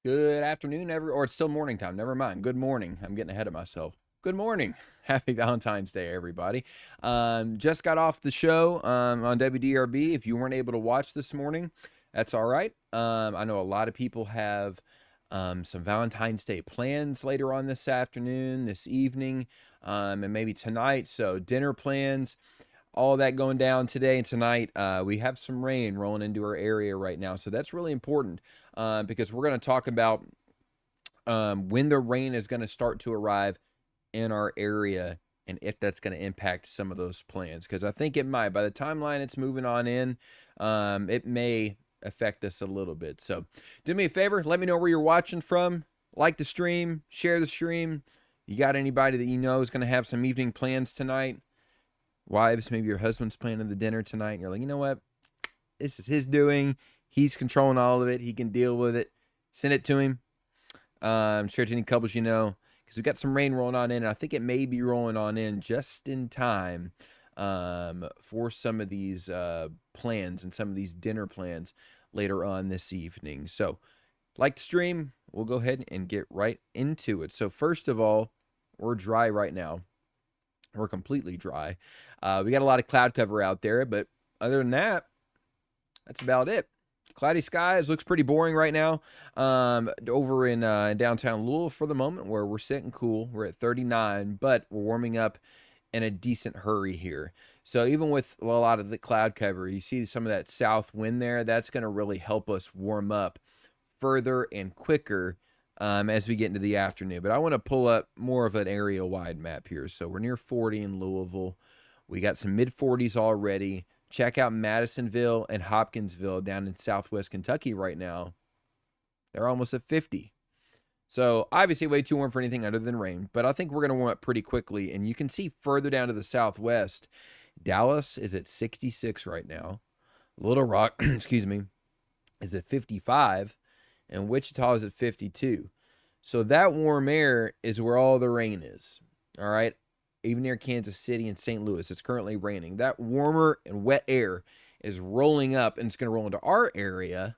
Good afternoon, or it's still morning time. Never mind. Good morning. I'm getting ahead of myself. Good morning. Happy Valentine's Day, everybody. Just got off the show on WDRB. If you weren't able to watch this morning, that's all right. I know a lot of people have some Valentine's Day plans later on this afternoon, this evening, and maybe tonight. So dinner plans, all that going down today and tonight. We have some rain rolling into our area right now, so that's really important because we're going to talk about when the rain is going to start to arrive in our area and if that's going to impact some of those plans, because I think it might. By the timeline it's moving on in, it may affect us a little bit. So do me a favor, let me know where you're watching from. Like the stream, share the stream. You got anybody that you know is going to have some evening plans tonight? Wives, maybe your husband's planning the dinner tonight, and you're like, you know what? This is his doing. He's controlling all of it. He can deal with it. Send it to him. Share it to any couples you know, because we've got some rain rolling on in, and I think it may be rolling on in just in time for some of these plans and some of these dinner plans later on this evening. So, like the stream, we'll go ahead and get right into it. So, first of all, we're dry right now. We're completely dry. We got a lot of cloud cover out there, but other than that, that's about it. Cloudy skies, looks pretty boring right now over in downtown Louisville for the moment, where we're sitting cool. We're at 39, but we're warming up in a decent hurry here. So even with a lot of the cloud cover, you see some of that south wind there. That's going to really help us warm up further and quicker as we get into the afternoon. But I want to pull up more of an area-wide map here. So we're near 40 in Louisville. We got some mid-40s already. Check out Madisonville and Hopkinsville down in southwest Kentucky right now. They're almost at 50. So obviously way too warm for anything other than rain. But I think we're going to warm up pretty quickly. And you can see further down to the southwest, Dallas is at 66 right now. Little Rock, excuse me, is at 55. And Wichita is at 52. So that warm air is where all the rain is. All right. Even near Kansas City and St. Louis, it's currently raining. That warmer and wet air is rolling up, and it's going to roll into our area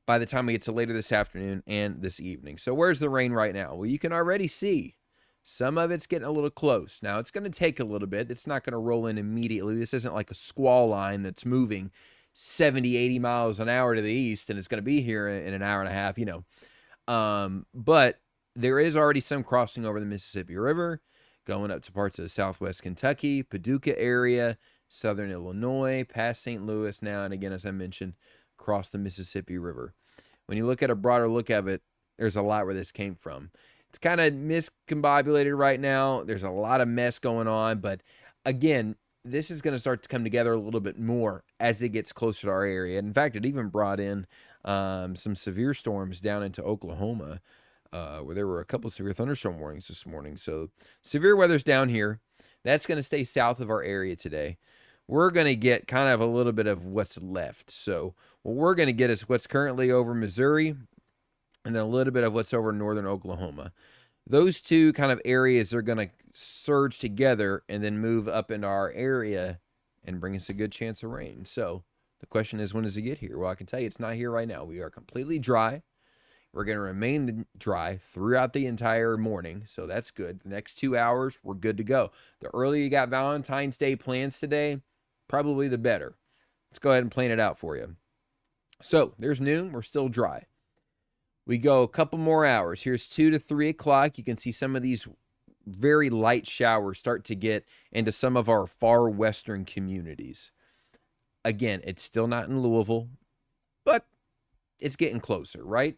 by the time we get to later this afternoon and this evening. So where's the rain right now? Well, you can already see some of it's getting a little close. Now, it's going to take a little bit. It's not going to roll in immediately. This isn't like a squall line that's moving 70, 80 miles an hour to the east, and it's going to be here in an hour and a half, you know. But there is already some crossing over the Mississippi River, going up to parts of southwest Kentucky, Paducah area, southern Illinois, past St. Louis now, and again, as I mentioned, across the Mississippi River. When you look at a broader look of it, there's a lot where this came from. It's kind of miscombobulated right now. There's a lot of mess going on, but again, this is going to start to come together a little bit more as it gets closer to our area. In fact, it even brought in some severe storms down into Oklahoma, where there were a couple of severe thunderstorm warnings this morning. So severe weather's down here. That's going to stay south of our area today. We're going to get kind of a little bit of what's left. So what we're going to get is what's currently over Missouri, and then a little bit of what's over northern Oklahoma. Those two kind of areas are going to surge together and then move up into our area and bring us a good chance of rain. So the question is, when does it get here? Well, I can tell you it's not here right now. We are completely dry. We're going to remain dry throughout the entire morning, so that's good. The next 2 hours, we're good to go. The earlier you got Valentine's Day plans today, probably the better. Let's go ahead and plan it out for you. So there's noon. We're still dry. We go a couple more hours. Here's 2 to 3 o'clock. You can see some of these very light showers start to get into some of our far western communities. Again, it's still not in Louisville, but it's getting closer, right?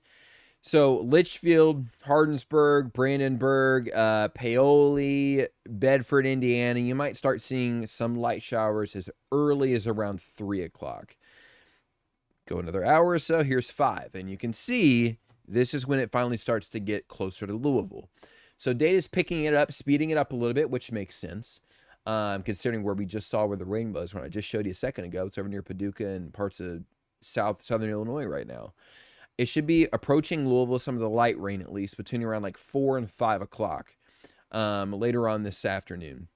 So Litchfield, Hardinsburg, Brandenburg, Paoli, Bedford, Indiana, you might start seeing some light showers as early as around 3 o'clock. Go another hour or so, here's 5. And you can see this is when it finally starts to get closer to Louisville. So data's picking it up, speeding it up a little bit, which makes sense, considering where we just saw where the rain was when I just showed you a second ago. It's over near Paducah and parts of southern Illinois right now. It should be approaching Louisville, some of the light rain at least, between around like 4 and 5 o'clock later on this afternoon.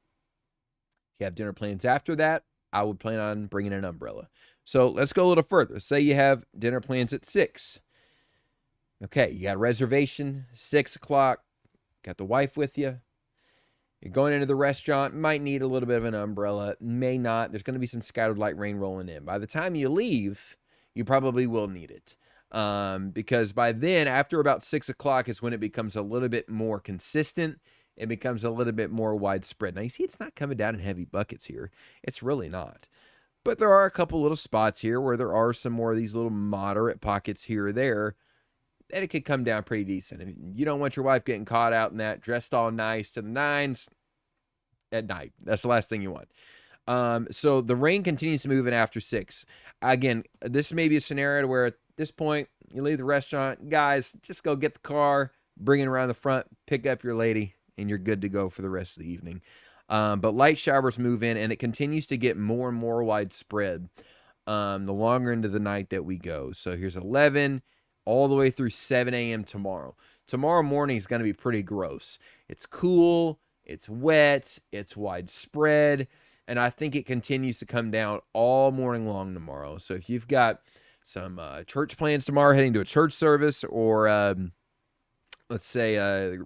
If you have dinner plans after that, I would plan on bringing an umbrella. So let's go a little further. Say you have dinner plans at 6. Okay, you got a reservation, 6 o'clock, got the wife with you. You're going into the restaurant, might need a little bit of an umbrella, may not. There's going to be some scattered light rain rolling in. By the time you leave, you probably will need it. Because by then, after about 6 o'clock is when it becomes a little bit more consistent. It becomes a little bit more widespread. Now, you see it's not coming down in heavy buckets here. It's really not. But there are a couple little spots here where there are some more of these little moderate pockets here or there that it could come down pretty decent. I mean, you don't want your wife getting caught out in that, dressed all nice to the nines at night. That's the last thing you want. So the rain continues to move in after 6. Again, this may be a scenario where at this point, you leave the restaurant, guys, just go get the car, bring it around the front, pick up your lady, and you're good to go for the rest of the evening. But light showers move in, and it continues to get more and more widespread the longer into the night that we go. So here's 11 all the way through 7 a.m. tomorrow. Tomorrow morning is going to be pretty gross. It's cool, it's wet, it's widespread, and I think it continues to come down all morning long tomorrow. So if you've got some church plans tomorrow, heading to a church service, or let's say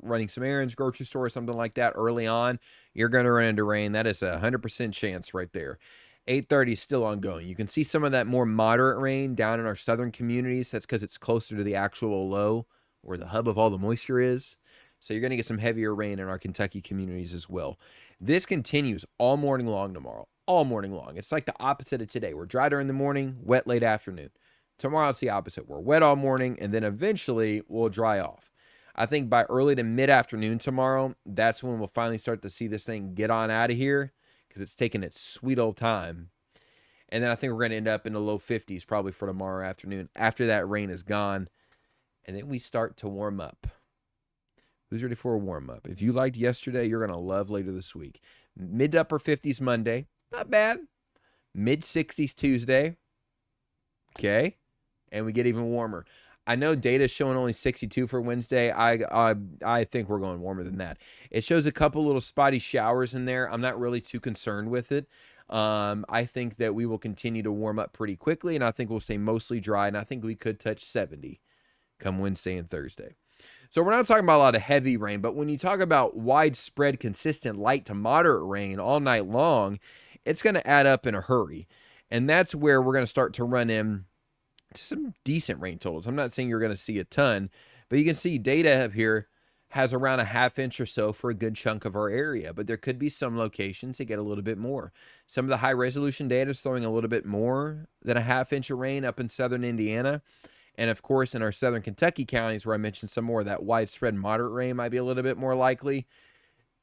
running some errands, grocery store, something like that early on, you're going to run into rain. That is a 100% chance right there. 8:30 is still ongoing. You can see some of that more moderate rain down in our southern communities. That's because it's closer to the actual low where the hub of all the moisture is. So you're going to get some heavier rain in our Kentucky communities as well. This continues all morning long tomorrow. All morning long. It's like the opposite of today. We're dry during the morning, wet late afternoon. Tomorrow it's the opposite. We're wet all morning, and then eventually we'll dry off. I think by early to mid-afternoon tomorrow, that's when we'll finally start to see this thing get on out of here, because it's taking its sweet old time. And then I think we're going to end up in the low 50s probably for tomorrow afternoon after that rain is gone. And then we start to warm up. Who's ready for a warm up? If you liked yesterday, you're going to love later this week. Mid to upper 50s Monday. Not bad. Mid 60s Tuesday. Okay. And we get even warmer. I know data is showing only 62 for Wednesday. I think we're going warmer than that. It shows a couple little spotty showers in there. I'm not really too concerned with it. I think that we will continue to warm up pretty quickly, and I think we'll stay mostly dry, and I think we could touch 70 come Wednesday and Thursday. So we're not talking about a lot of heavy rain, but when you talk about widespread, consistent, light to moderate rain all night long, it's going to add up in a hurry. And that's where we're going to start to run in to some decent rain totals. I'm not saying you're going to see a ton, but you can see data up here has around a ½ inch or so for a good chunk of our area, but there could be some locations that get a little bit more. Some of the high resolution data is throwing a little bit more than a ½ inch of rain up in southern Indiana. And of course, in our southern Kentucky counties, where I mentioned some more of that widespread moderate rain might be a little bit more likely,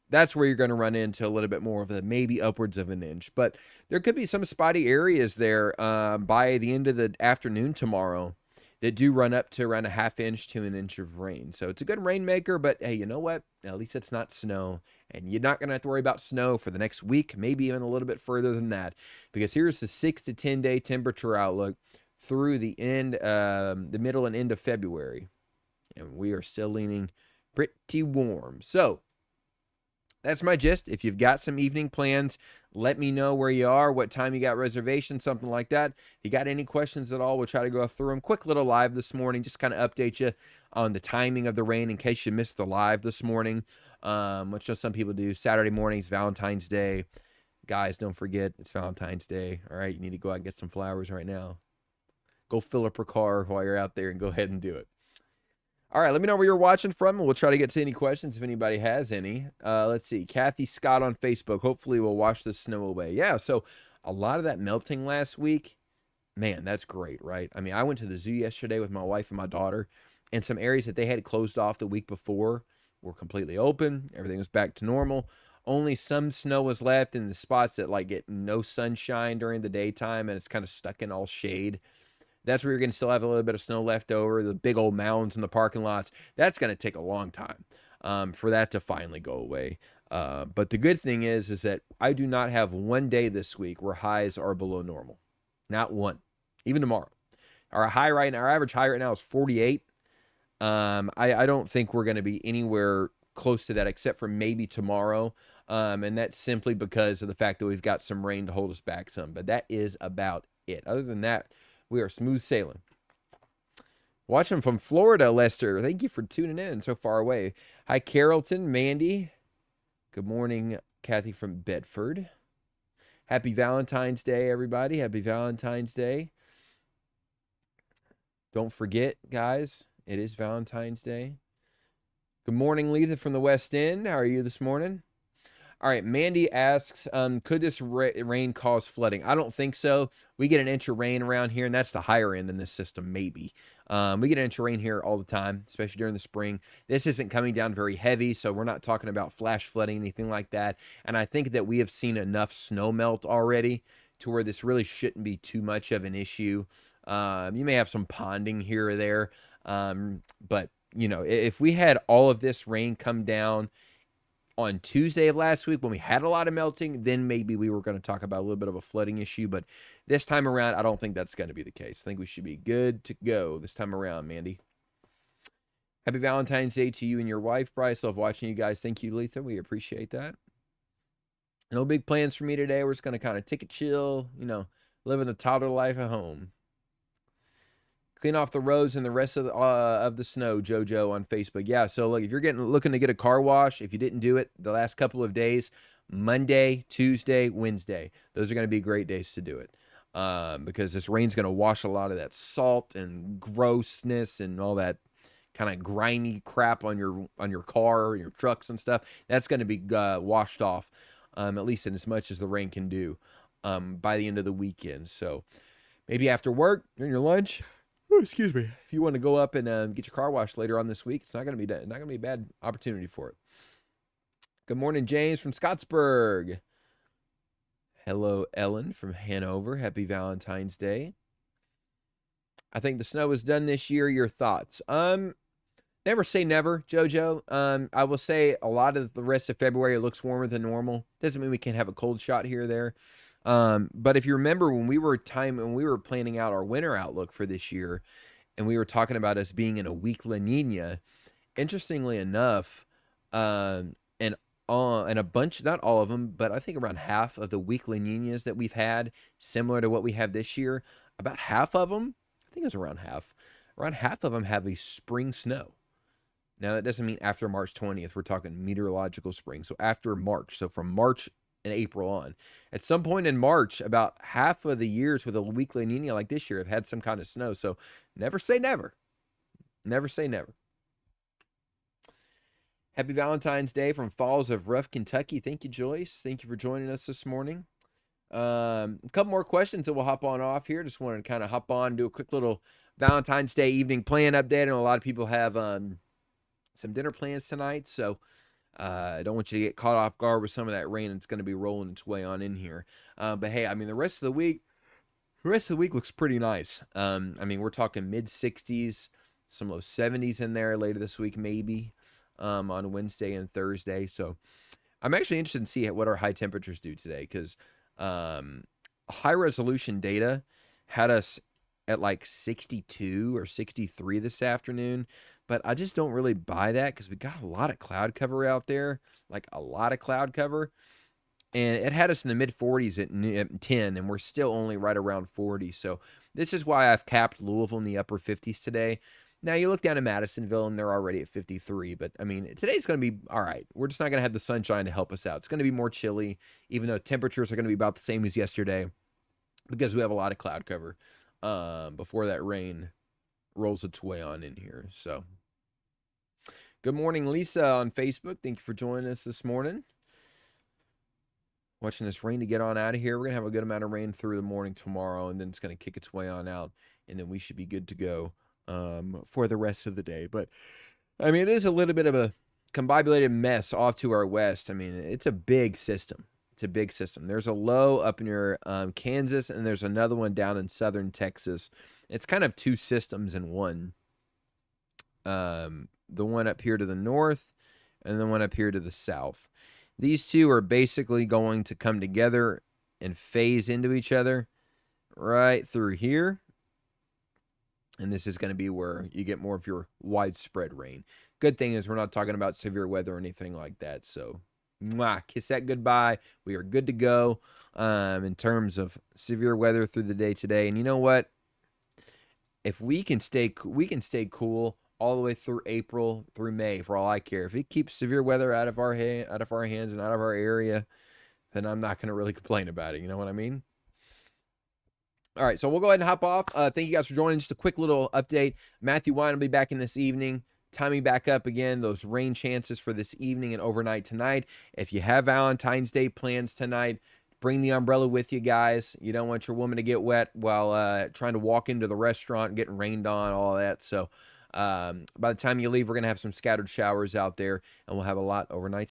that's where you're going to run into a little bit more of a maybe upwards of an inch. But there could be some spotty areas there by the end of the afternoon tomorrow that do run up to around a ½ inch to an inch of rain. So it's a good rainmaker, but hey, you know what? At least it's not snow. And you're not going to have to worry about snow for the next week, maybe even a little bit further than that. Because here's the 6 to 10 day temperature outlook through the middle and end of February. And we are still leaning pretty warm. So that's my gist. If you've got some evening plans, let me know where you are, what time you got reservations, something like that. If you got any questions at all, we'll try to go through them. Quick little live this morning, just kind of update you on the timing of the rain in case you missed the live this morning, which some people do. Saturday mornings, Valentine's Day. Guys, don't forget, it's Valentine's Day. All right, you need to go out and get some flowers right now. Go fill up your car while you're out there and go ahead and do it. All right, let me know where you're watching from, and we'll try to get to any questions if anybody has any. Let's see. Kathy Scott on Facebook. Hopefully we'll wash the snow away. Yeah, so a lot of that melting last week, man, that's great, right? I mean, I went to the zoo yesterday with my wife and my daughter, and some areas that they had closed off the week before were completely open. Everything was back to normal. Only some snow was left in the spots that like get no sunshine during the daytime, and it's kind of stuck in all shade. That's where you're going to still have a little bit of snow left over, the big old mounds in the parking lots. That's going to take a long time for that to finally go away. But the good thing is that I do not have one day this week where highs are below normal. Not one. Even tomorrow. Our average high right now is 48. I don't think we're going to be anywhere close to that except for maybe tomorrow. And that's simply because of the fact that we've got some rain to hold us back some. But that is about it. Other than that, we are smooth sailing. Watching from Florida, Lester. Thank you for tuning in so far away. Hi, Carrollton, Mandy. Good morning, Kathy from Bedford. Happy Valentine's Day, everybody. Happy Valentine's Day. Don't forget, guys, it is Valentine's Day. Good morning, Letha from the West End. How are you this morning? All right, Mandy asks, could this rain cause flooding? I don't think so. We get an inch of rain around here, and that's the higher end in this system, maybe. We get an inch of rain here all the time, especially during the spring. This isn't coming down very heavy, so we're not talking about flash flooding, anything like that. And I think that we have seen enough snow melt already to where this really shouldn't be too much of an issue. You may have some ponding here or there, but, you know, if we had all of this rain come down on Tuesday of last week when we had a lot of melting, then maybe we were going to talk about a little bit of a flooding issue. But this time around, I don't think that's going to be the case. I think we should be good to go this time around, Mandy. Happy Valentine's Day to you and your wife, Bryce. Love watching you guys. Thank you, Letha. We appreciate that. No big plans for me today. We're just going to kind of take a chill, you know, living a toddler life at home. Clean off the roads and the rest of the snow, JoJo on Facebook. Yeah, so look, if you're looking to get a car wash, if you didn't do it the last couple of days, Monday, Tuesday, Wednesday, those are going to be great days to do it, because this rain's going to wash a lot of that salt and grossness and all that kind of grimy crap on your car, your trucks and stuff. That's going to be washed off, at least in as much as the rain can do, by the end of the weekend. So maybe after work, during your lunch. Oh, excuse me. If you want to go up and get your car washed later on this week, it's not going to be a bad opportunity for it. Good morning, James from Scottsburg. Hello, Ellen from Hanover. Happy Valentine's Day. I think the snow is done this year. Your thoughts? Never say never, JoJo. I will say a lot of the rest of February looks warmer than normal. Doesn't mean we can't have a cold shot here or there. But if you remember when we were planning out our winter outlook for this year, and we were talking about us being in a weak La Nina, interestingly enough, and a bunch, not all of them, but I think around half of the weak La Ninas that we've had, similar to what we have this year, about half of them, I think it was around half of them have a spring snow. Now that doesn't mean after March 20th. We're talking meteorological spring. So after March, so from March and April on. At some point in March, about half of the years with a weak La Nina like this year have had some kind of snow. So never say never. Never say never. Happy Valentine's Day from Falls of Rough, Kentucky. Thank you, Joyce. Thank you for joining us this morning. A couple more questions that we'll hop on off here. Just wanted to kind of hop on, do a quick little Valentine's Day evening plan update. I know a lot of people have some dinner plans tonight, so I don't want you to get caught off guard with some of that rain. It's going to be rolling its way on in here. But hey, I mean, the rest of the week looks pretty nice. I mean, we're talking mid 60s, some low 70s in there later this week, maybe on Wednesday and Thursday. So I'm actually interested in see what our high temperatures do today, because high resolution data had us at like 62 or 63 this afternoon. But I just don't really buy that, because we got a lot of cloud cover out there, like a lot of cloud cover. And it had us in the mid 40s at 10, and we're still only right around 40. So this is why I've capped Louisville in the upper 50s today. Now you look down at Madisonville, and they're already at 53. But I mean, today's going to be all right. We're just not going to have the sunshine to help us out. It's going to be more chilly, even though temperatures are going to be about the same as yesterday, because we have a lot of cloud cover before that rain rolls its way on in here. So good morning, Lisa on Facebook. Thank you for joining us this morning. Watching this rain to get on out of here. We're going to have a good amount of rain through the morning tomorrow, and then it's going to kick its way on out, and then we should be good to go for the rest of the day. But I mean, it is a little bit of a combobulated mess off to our west. I mean, it's a big system. It's a big system. There's a low up near Kansas, and there's another one down in southern Texas. It's kind of two systems in one. The one up here to the north and the one up here to the south. These two are basically going to come together and phase into each other right through here. And this is going to be where you get more of your widespread rain. Good thing is we're not talking about severe weather or anything like that. So, kiss that goodbye. We are good to go in terms of severe weather through the day today. And you know what? if we can stay cool all the way through April through May, for all I care. If it keeps severe weather out of our hands and out of our area, then I'm not going to really complain about it. You know what I mean? All right, so we'll go ahead and hop off. Thank you guys for joining. Just a quick little update. Matthew Wine will be back in this evening. Timing back up again, those rain chances for this evening and overnight tonight. If you have Valentine's Day plans tonight, bring the umbrella with you, guys. You don't want your woman to get wet while trying to walk into the restaurant and getting rained on, all that. So by the time you leave, we're going to have some scattered showers out there, and we'll have a lot overnight